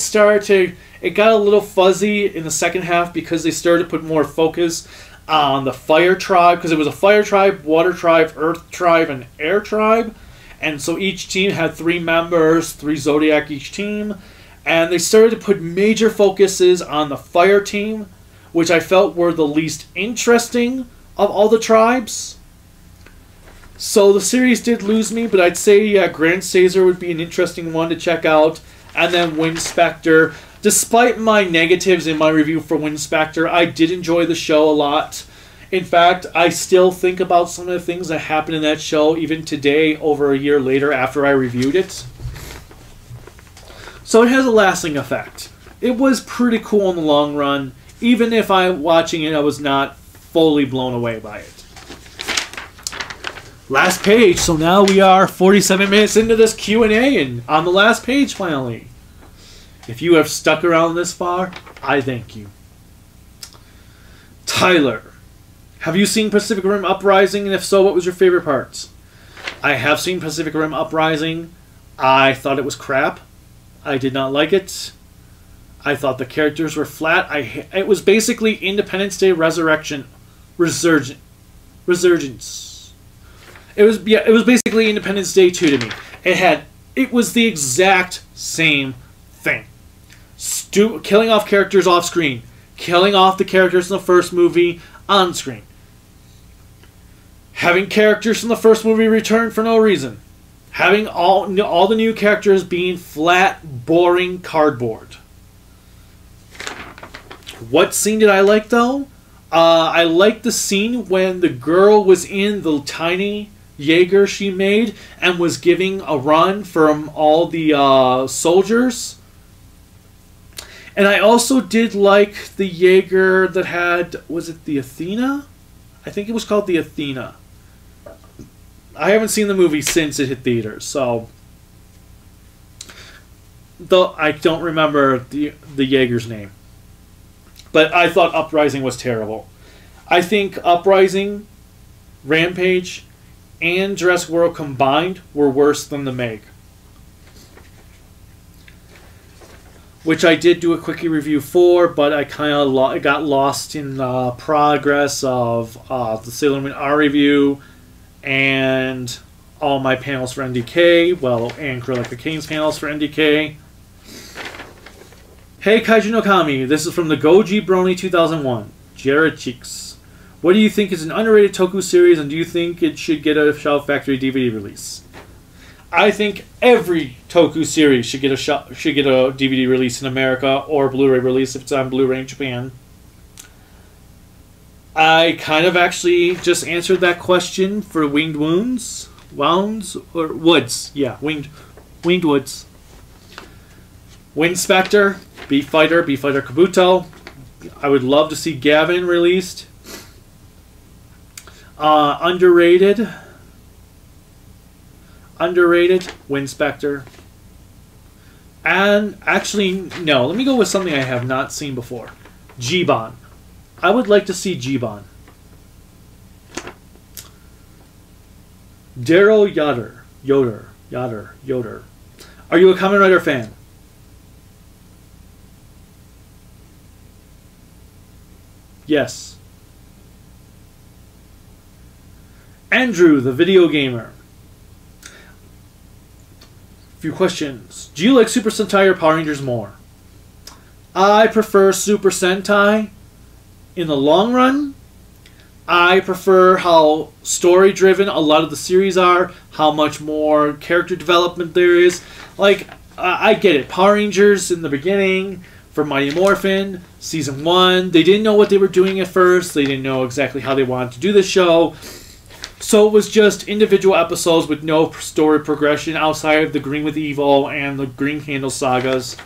got a little fuzzy in the second half because they started to put more focus on the Fire Tribe, because it was a Fire Tribe, Water Tribe, Earth Tribe, and Air Tribe. And so each team had 3 members, 3 Zodiac each team. And they started to put major focuses on the Fire team, which I felt were the least interesting of all the tribes. So the series did lose me, but I'd say, yeah, Grand Caesar would be an interesting one to check out. And then Wind Spectre. Despite my negatives in my review for Wind Spectre, I did enjoy the show a lot. In fact, I still think about some of the things that happened in that show even today, over a year later after I reviewed it. So it has a lasting effect. It was pretty cool in the long run, even if watching it, I was not fully blown away by it. Last page, so now we are 47 minutes into this Q&A, and on the last page finally. If you have stuck around this far, I thank you. Tyler, have you seen Pacific Rim Uprising, and if so, what was your favorite parts? I have seen Pacific Rim Uprising. I thought it was crap. I did not like it. I thought the characters were flat. It was basically Independence Day Resurgence. It was basically Independence Day 2 to me. It was the exact same thing. Killing off characters off screen, killing off the characters in the first movie on screen, having characters from the first movie return for no reason, having all the new characters being flat, boring cardboard. What scene did I like though? I liked the scene when the girl was in the tiny Jaeger she made and was giving a run from all the soldiers. And I also did like the Jaeger that had, was it the Athena? I think it was called the Athena. I haven't seen the movie since it hit theaters, so though I don't remember the Jaeger's name. But I thought Uprising was terrible. I think Uprising, Rampage, and Jurassic World combined were worse than the Meg. Which I did do a quickie review for, but I kind of got lost in the progress of the Sailor Moon R review and all my panels for NDK, and Kurelika Kane's panels for NDK. Hey Kaiju no Kami, this is from the Goji Brony 2001, Jared Cheeks. What do you think is an underrated Toku series, and do you think it should get a Shout Factory DVD release? I think every Toku series should get a DVD release in America or Blu-ray release if it's on Blu-ray in Japan. I kind of actually just answered that question for Winged Woods. Yeah, Winged Woods. Wind Spectre, B-Fighter Kabuto. I would love to see Gavin released. Underrated, Wind Spectre. And actually, no, let me go with something I have not seen before. Giban. I would like to see Giban. Daryl Yoder. Are you a Kamen Rider fan? Yes. Andrew, the video gamer. Few questions. Do you like Super Sentai or Power Rangers more? I prefer Super Sentai in the long run, I prefer how story-driven a lot of the series are, how much more character development there is. Like, I get it. Power Rangers in the beginning, for Mighty Morphin, Season 1, they didn't know what they were doing at first. They didn't know exactly how they wanted to do the show. So it was just individual episodes with no story progression outside of the Green with Evil and the Green Candle sagas.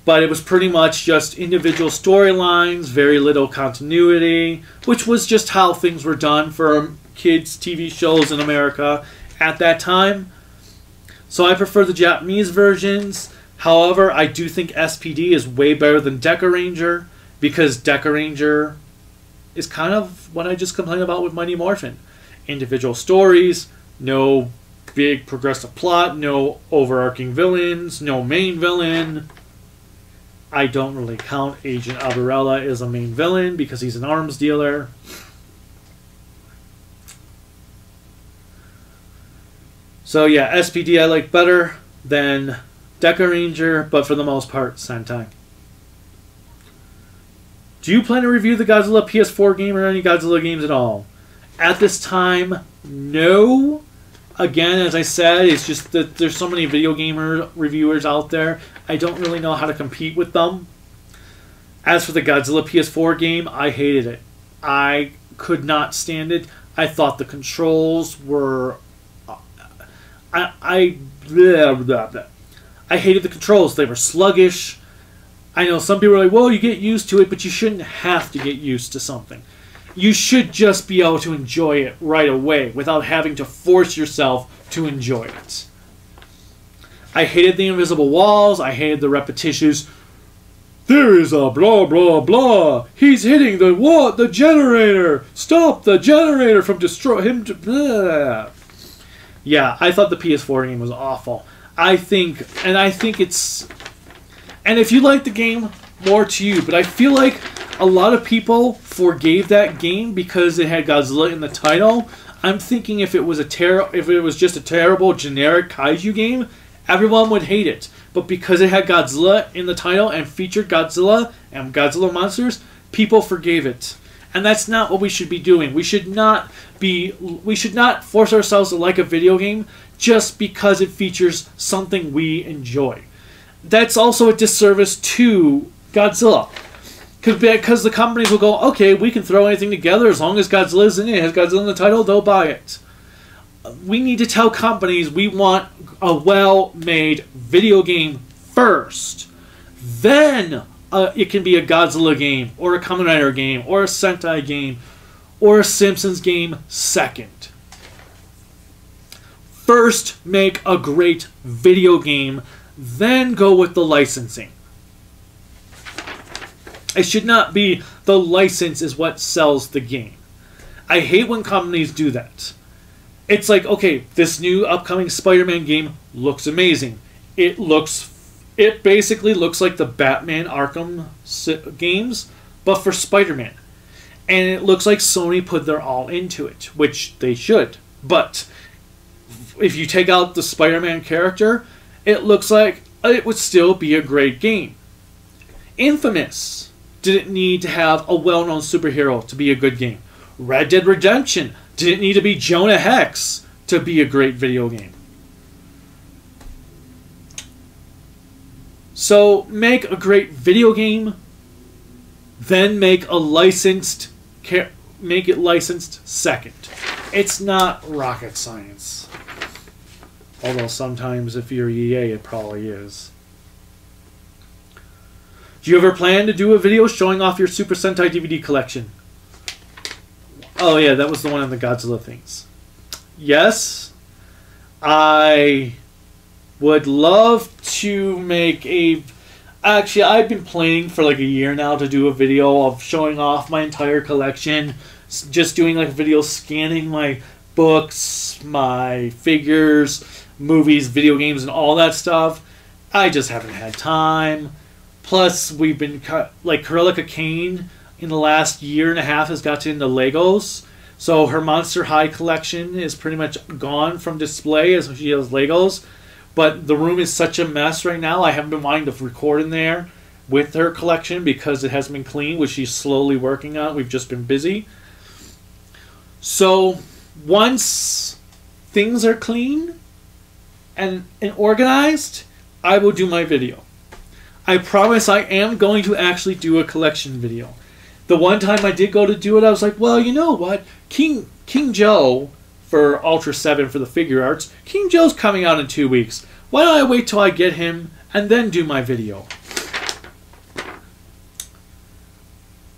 But it was pretty much just individual storylines, very little continuity, which was just how things were done for kids' TV shows in America at that time. So I prefer the Japanese versions. However, I do think SPD is way better than Deca Ranger, because Deca Ranger is kind of what I just complained about with Mighty Morphin. Individual stories, no big progressive plot, no overarching villains, no main villain. I don't really count Agent Albarella as a main villain because he's an arms dealer. So yeah, SPD I like better than Deca Ranger, but for the most part, Sentai. Do you plan to review the Godzilla PS4 game or any Godzilla games at all? At this time, no. Again, as I said, it's just that there's so many video gamer reviewers out there. I don't really know how to compete with them. As for the Godzilla PS4 game, I hated it. I could not stand it. I thought the controls were... I hated the controls. They were sluggish. I know some people are like, well, you get used to it, but you shouldn't have to get used to something. You should just be able to enjoy it right away without having to force yourself to enjoy it. I hated the invisible walls. I hated the repetitious, there is a blah, blah, blah. He's hitting the what? The generator. Stop the generator from destroying him. Blah. Yeah, I thought the PS4 game was awful. I think it's... And if you like the game, more to you. But I feel like a lot of people forgave that game because it had Godzilla in the title. I'm thinking if it was just a terrible generic kaiju game, everyone would hate it. But because it had Godzilla in the title and featured Godzilla and Godzilla monsters, people forgave it. And that's not what we should be doing. We should not force ourselves to like a video game just because it features something we enjoy. That's also a disservice to Godzilla. Because the companies will go, okay, we can throw anything together as long as Godzilla's in it. It has Godzilla in the title, they'll buy it. We need to tell companies we want a well-made video game first. Then it can be a Godzilla game, or a Kamen Rider game, or a Sentai game, or a Simpsons game second. First, make a great video game, then go with the licensing. It should not be the license is what sells the game. I hate when companies do that. It's like, okay, this new upcoming Spider-Man game looks amazing. It basically looks like the Batman Arkham games, but for Spider-Man. And it looks like Sony put their all into it, which they should. But if you take out the Spider-Man character, it looks like it would still be a great game. Infamous didn't need to have a well-known superhero to be a good game. Red Dead Redemption didn't need to be Jonah Hex to be a great video game. So make a great video game, then make it licensed second. It's not rocket science. Although sometimes if you're EA, it probably is. Do you ever plan to do a video showing off your Super Sentai DVD collection? Oh yeah, that was the one on the Godzilla things. Yes, I would love to make a... Actually, I've been planning for like a year now to do a video of showing off my entire collection. Just doing like a video scanning my books, my figures, movies, video games, and all that stuff. I just haven't had time. Plus, we've been... Like, Corellica Kane in the last year and a half has gotten into Legos. So her Monster High collection is pretty much gone from display as she has Legos. But the room is such a mess right now. I haven't been wanting to record in there. with her collection because it hasn't been clean, which she's slowly working on. We've just been busy. So once things are clean and organized, I will do my video. I promise I am going to actually do a collection video. The one time I did go to do it, I was like, well, you know what? King Joe for Ultra 7 for the figure arts, King Joe's coming out in 2 weeks. Why don't I wait till I get him and then do my video?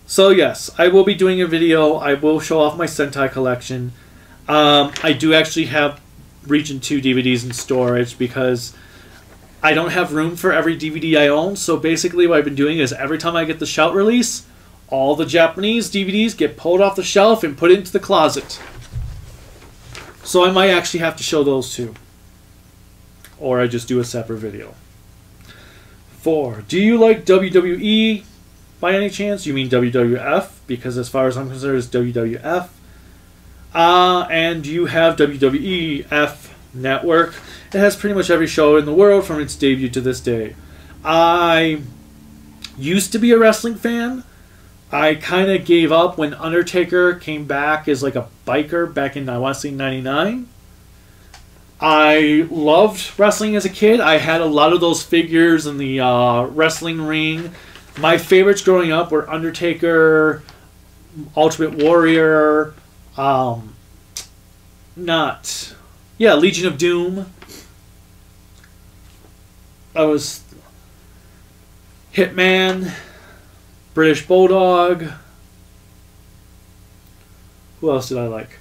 So yes, I will be doing a video. I will show off my Sentai collection. I do actually have Region 2 DVDs in storage because I don't have room for every DVD I own. So basically what I've been doing is every time I get the Shout release, all the Japanese DVDs get pulled off the shelf and put into the closet. So I might actually have to show those too. Or I just do a separate video. 4. Do you like WWE by any chance? You mean WWF? Because as far as I'm concerned, it's WWF. And do you have WWEF Network? It has pretty much every show in the world from its debut to this day. I used to be a wrestling fan. I kind of gave up when Undertaker came back as like a biker back in, I want to say, 99. I loved wrestling as a kid. I had a lot of those figures in the wrestling ring. My favorites growing up were Undertaker, Ultimate Warrior, Legion of Doom. I was Hitman, British Bulldog. Who else did I like?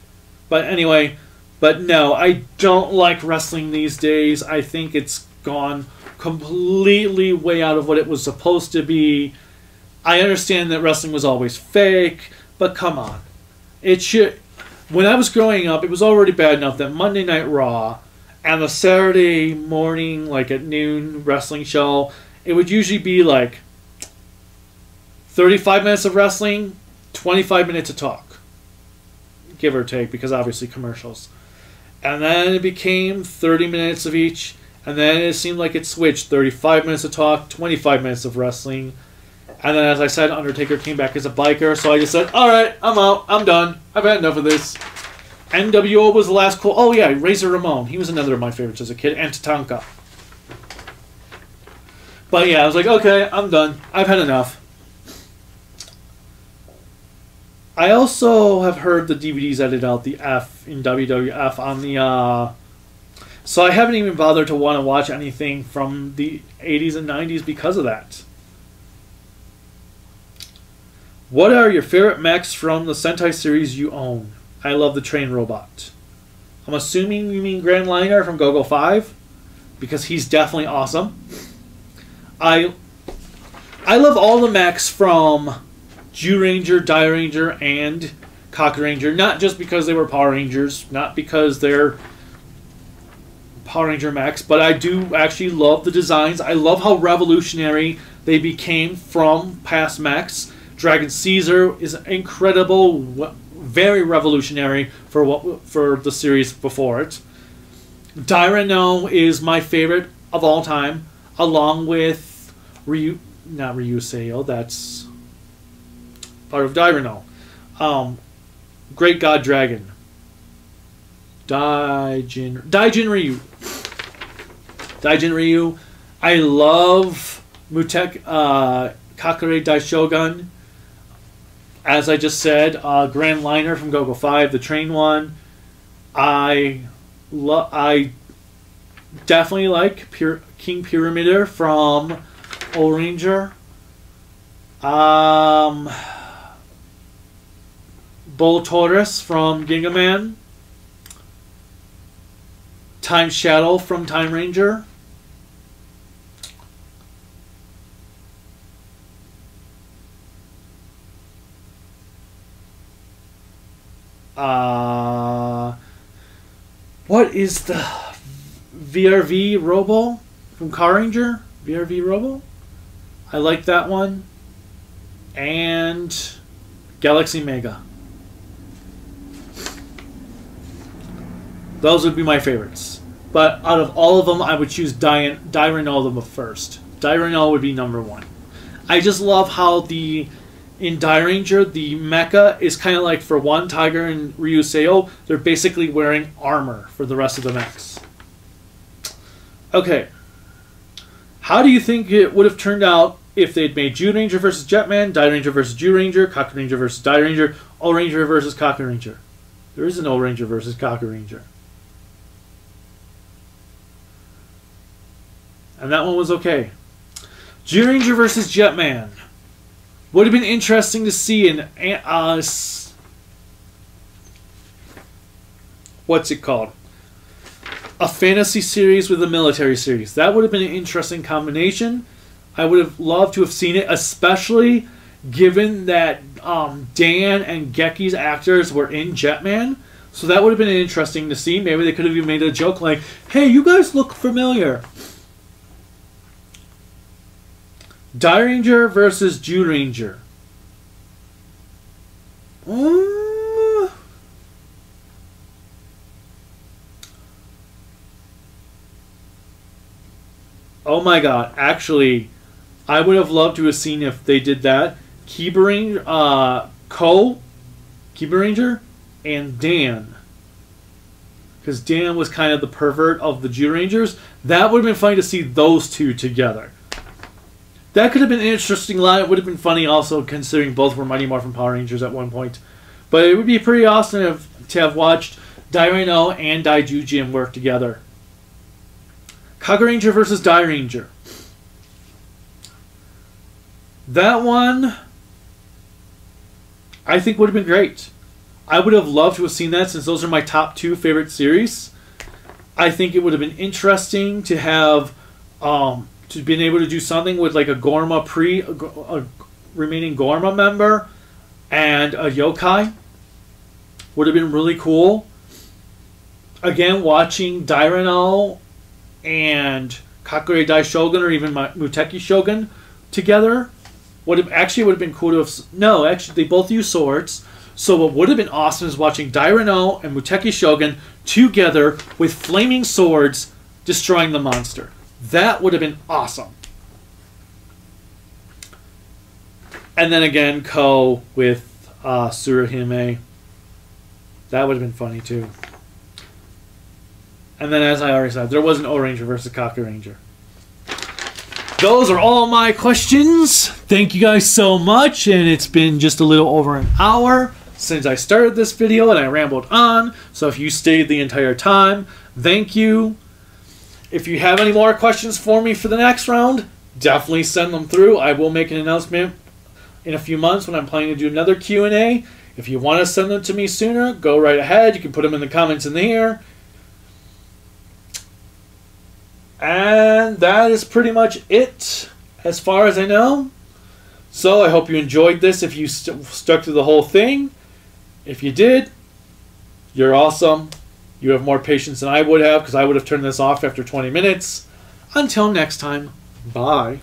But anyway, no, I don't like wrestling these days. I think it's gone completely way out of what it was supposed to be. I understand that wrestling was always fake, but come on. It should. When I was growing up, it was already bad enough that Monday Night Raw and the Saturday morning, like at noon, wrestling show, it would usually be like 35 minutes of wrestling, 25 minutes of talk. Give or take, because obviously commercials. And then it became 30 minutes of each, and then it seemed like it switched. 35 minutes of talk, 25 minutes of wrestling. And then, as I said, Undertaker came back as a biker, so I just said, alright, I'm out, I'm done. I've had enough of this. NWO was the last cool... Oh yeah, Razor Ramon. He was another of my favorites as a kid. And Tatanka. But yeah, I was like, okay, I'm done. I've had enough. I also have heard the DVDs edited out the F in WWF on the... So I haven't even bothered to want to watch anything from the 80s and 90s because of that. What are your favorite mechs from the Sentai series you own? I love the train robot. I'm assuming you mean Grand Liner from GoGo 5, because he's definitely awesome. I love all the mechs from Zyuranger, Dairanger, and Kakuranger, not just because they were Power Rangers, not because they're Power Ranger mechs, but I do actually love the designs. I love how revolutionary they became from past mechs. Dragon Caesar is incredible, very revolutionary for the series before it. Dyrano is my favorite of all time, along with not Ryuseo, that's part of Dyrano. Great God Dragon. Daijin Ryu. Daijin Ryu. I love Mutek Kakure Daishogun. As I just said, Grand Liner from GoGo 5, the train one. I definitely like King Pyramider from Ohranger. Bull Taurus from Gingaman. Time Shadow from Time Ranger. What is the VRV Robo from Car Ranger? VRV Robo? I like that one. And Galaxy Mega. Those would be my favorites. But out of all of them, I would choose Dyrano first. Dyrano would be number one. I just love how in Dairanger, the mecha is kind of like, for one, Tiger and Ryuseo, they're basically wearing armor for the rest of the mechs. Okay. How do you think it would have turned out if they'd made Zyuranger versus Jetman, Dairanger versus Zyuranger, Kakuranger versus Dairanger, O-Ranger versus Kakuranger? There is an O-Ranger versus Kakuranger. And that one was okay. Zyuranger versus Jetman. Would have been interesting to see in what's it called? A fantasy series with a military series. That would have been an interesting combination. I would have loved to have seen it, especially given that Dan and Geki's actors were in Jetman. So that would have been interesting to see. Maybe they could have even made a joke like, "Hey, you guys look familiar." Dairanger versus Zyuranger. Oh my god. Actually, I would have loved to have seen if they did that. Kibaranger, Kibaranger, and Dan. Because Dan was kind of the pervert of the Zyurangers. That would have been funny to see those two together. That could have been an interesting line. It would have been funny also, considering both were Mighty Morphin Power Rangers at one point. But it would be pretty awesome to have watched Daireno and Daijujin work together. Kakuranger versus Dairanger. That one, I think, would have been great. I would have loved to have seen that, since those are my top 2 favorite series. I think it would have been interesting to have to been able to do something with like a Gorma a remaining Gorma member and a yokai. Would have been really cool. Again, watching Daireno and Kakure Daishogun, or even Muteki Shogun together would have been cool to have. No, actually, they both use swords. So what would have been awesome is watching Daireno and Muteki Shogun together with flaming swords destroying the monster. That would have been awesome. And then again, Ko with Tsuruhime. That would have been funny too. And then, as I already said, there was an O-Ranger versus Kakuranger. Those are all my questions. Thank you guys so much. And it's been just a little over an hour since I started this video, and I rambled on. So if you stayed the entire time, thank you. If you have any more questions for me for the next round, definitely send them through. I will make an announcement in a few months when I'm planning to do another Q&A. If you want to send them to me sooner, go right ahead. You can put them in the comments in here. And that is pretty much it, as far as I know. So I hope you enjoyed this if you stuck to the whole thing. If you did, you're awesome. You have more patience than I would have, because I would have turned this off after 20 minutes. Until next time, bye.